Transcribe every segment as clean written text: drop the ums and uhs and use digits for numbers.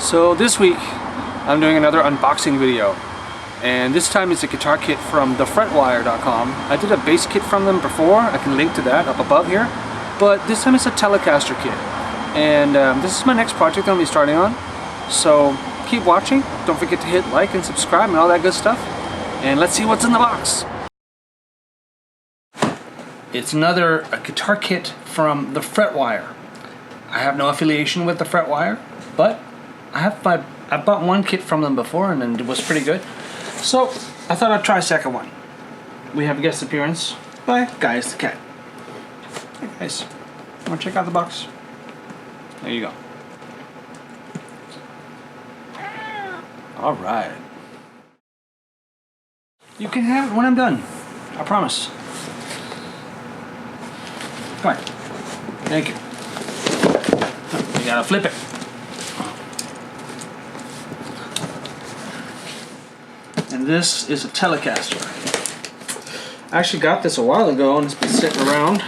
So this week I'm doing another unboxing video, and this time it's a guitar kit from the Fretwire.com. I did a bass kit from them before, I can link to that up above here, but this time it's a Telecaster kit, and this is my next project I'm going to be starting on. So keep watching, don't forget to hit like and subscribe and all that good stuff, and let's see what's in the box. It's another guitar kit from the Fretwire. I have no affiliation with the Fretwire, but I bought one kit from them before and it was pretty good. So I thought I'd try a second one. We have a guest appearance by Guys the Cat. Hey guys, wanna check out the box? There you go. Alright. You can have it when I'm done. I promise. Come on. Thank you. You gotta flip it. And this is a Telecaster. I actually got this a while ago and it's been sitting around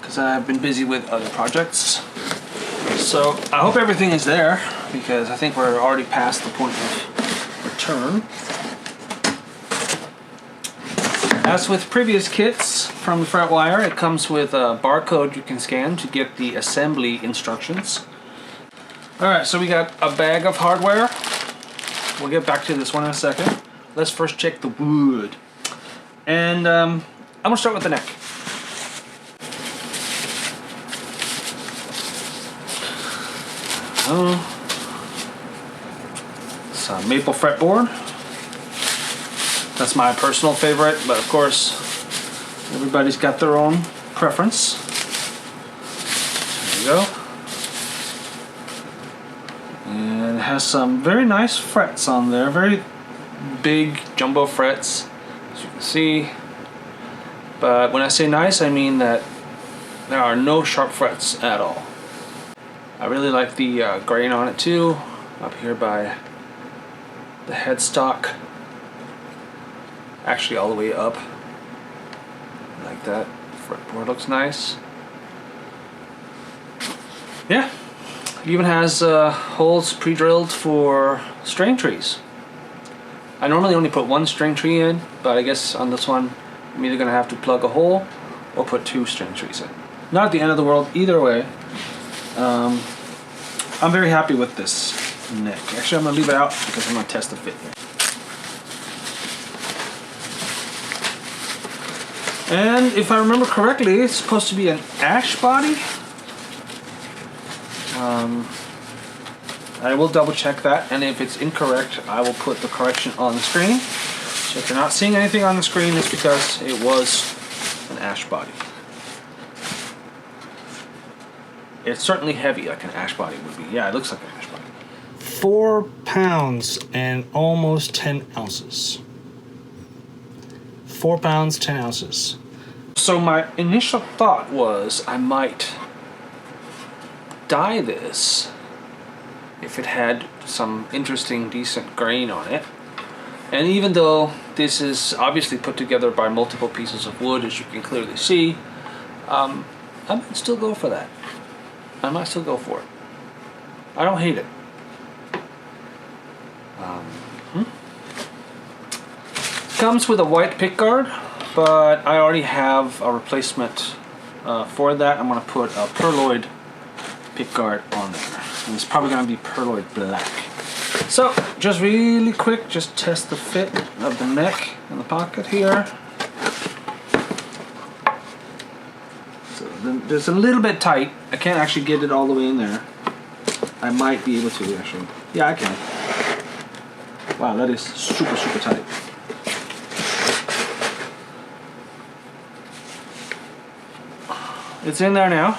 because I've been busy with other projects. So I hope everything is there because I think we're already past the point of return. As with previous kits from the Fretwire, it comes with a barcode you can scan to get the assembly instructions. Alright, so we got a bag of hardware. We'll get back to this one in a second. Let's first check the wood. And I'm going to start with the neck. It's a maple fretboard. That's my personal favorite, but of course, everybody's got their own preference. There you go. And it has some very nice frets on there, very big jumbo frets, as you can see. But when I say nice, I mean that there are no sharp frets at all. I really like the grain on it too, up here by the headstock. Actually all the way up, like that. Fretboard looks nice. Yeah. It even has holes pre-drilled for string trees. I normally only put one string tree in, but I guess on this one I'm either going to have to plug a hole or put two string trees in. Not the end of the world either way. I'm very happy with this neck. Actually, I'm going to leave it out because I'm going to test the fit here. And if I remember correctly, it's supposed to be an ash body. I will double check that, and if it's incorrect, I will put the correction on the screen. So if you're not seeing anything on the screen, it's because it was an ash body. It's certainly heavy, like an ash body would be. Yeah, it looks like an ash body. 4 pounds and almost 10 ounces. 4 pounds, 10 ounces. So my initial thought was I might dye this if it had some interesting, decent grain on it. And even though this is obviously put together by multiple pieces of wood, as you can clearly see, I might still go for that. I might still go for it. I don't hate it. Comes with a white pickguard, but I already have a replacement for that. I'm going to put a Perloid pickguard on there. And it's probably going to be Perloid black. So, just really quick, just test the fit of the neck and the pocket here. So, there's a little bit tight. I can't actually get it all the way in there. I might be able to, actually. Yeah, I can. Wow, that is super, super tight. It's in there now.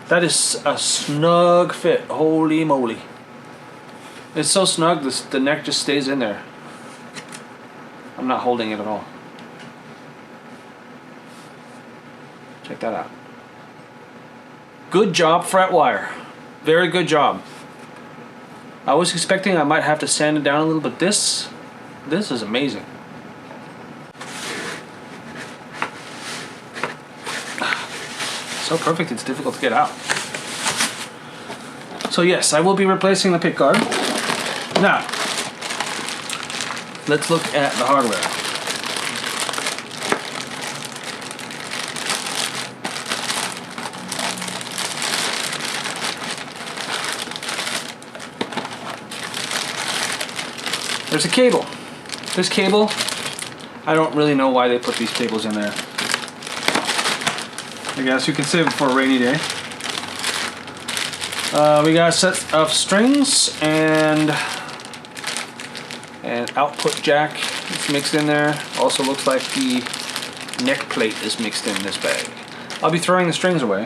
That is a snug fit. Holy moly. It's so snug, the neck just stays in there. I'm not holding it at all. Check that out. Good job, Fretwire. Very good job. I was expecting I might have to sand it down a little, but this is amazing. So perfect, it's difficult to get out. So yes, I will be replacing the pick guard. Now, let's look at the hardware. There's a cable. This cable, I don't really know why they put these cables in there. I guess you can save it for a rainy day. We got a set of strings and an output jack is mixed in there. Also looks like the neck plate is mixed in this bag. I'll be throwing the strings away.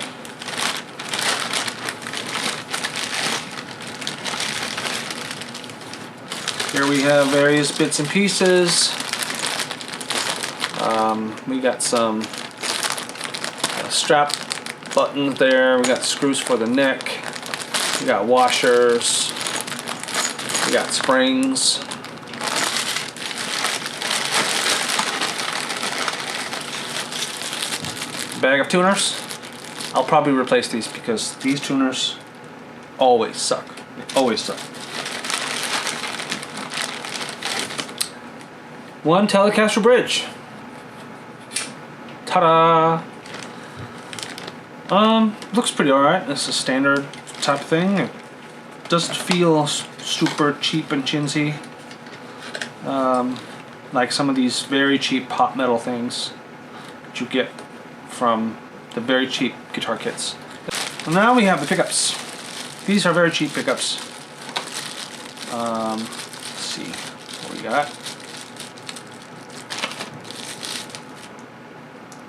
Here we have various bits and pieces. We got some strap buttons there. We got screws for the neck. We got washers. We got springs. Bag of tuners. I'll probably replace these because these tuners always suck. They always suck. One Telecaster bridge. Ta-da! Looks pretty alright. It's a standard type thing. It doesn't feel super cheap and chintzy. Like some of these very cheap hot metal things that you get from the very cheap guitar kits. And now we have the pickups. These are very cheap pickups. Let's see what we got.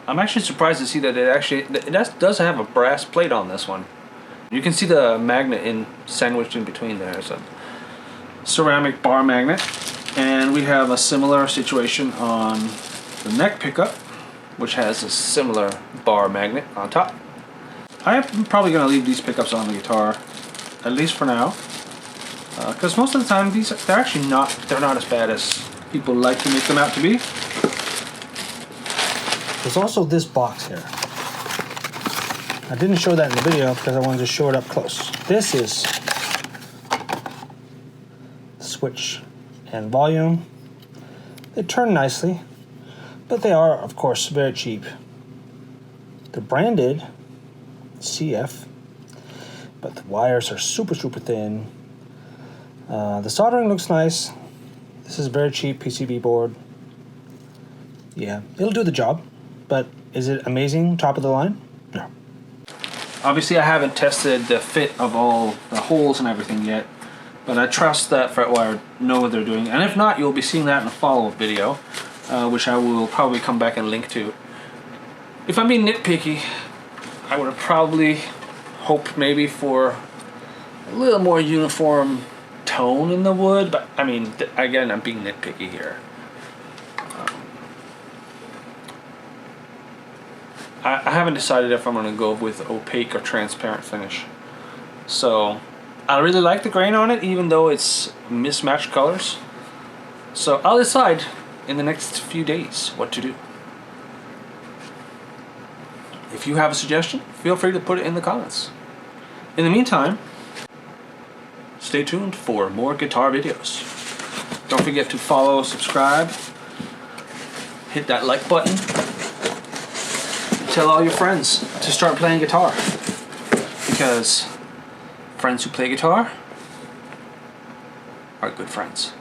I'm actually surprised to see that it does have a brass plate on this one. You can see the magnet sandwiched in between there. It's a ceramic bar magnet. And we have a similar situation on the neck pickup, which has a similar bar magnet on top. I'm probably going to leave these pickups on the guitar, at least for now. Because most of the time they're actually not as bad as people like to make them out to be. There's also this box here. I didn't show that in the video because I wanted to show it up close. This is switch and volume. They turn nicely, but they are, of course, very cheap. They're branded CF, but the wires are super thin. The soldering looks nice. This is a very cheap PCB board. Yeah, it'll do the job. But is it amazing, top of the line? No. Obviously I haven't tested the fit of all the holes and everything yet, but I trust that Fretwire know what they're doing. And if not, you'll be seeing that in a follow-up video, which I will probably come back and link to. If I'm being nitpicky, I would have probably hoped maybe for a little more uniform tone in the wood, but I mean, again, I'm being nitpicky here. I haven't decided if I'm going to go with opaque or transparent finish. So I really like the grain on it, even though it's mismatched colors. So I'll decide in the next few days what to do. If you have a suggestion, feel free to put it in the comments. In the meantime, stay tuned for more guitar videos. Don't forget to follow, subscribe, hit that like button. Tell all your friends to start playing guitar, because friends who play guitar are good friends.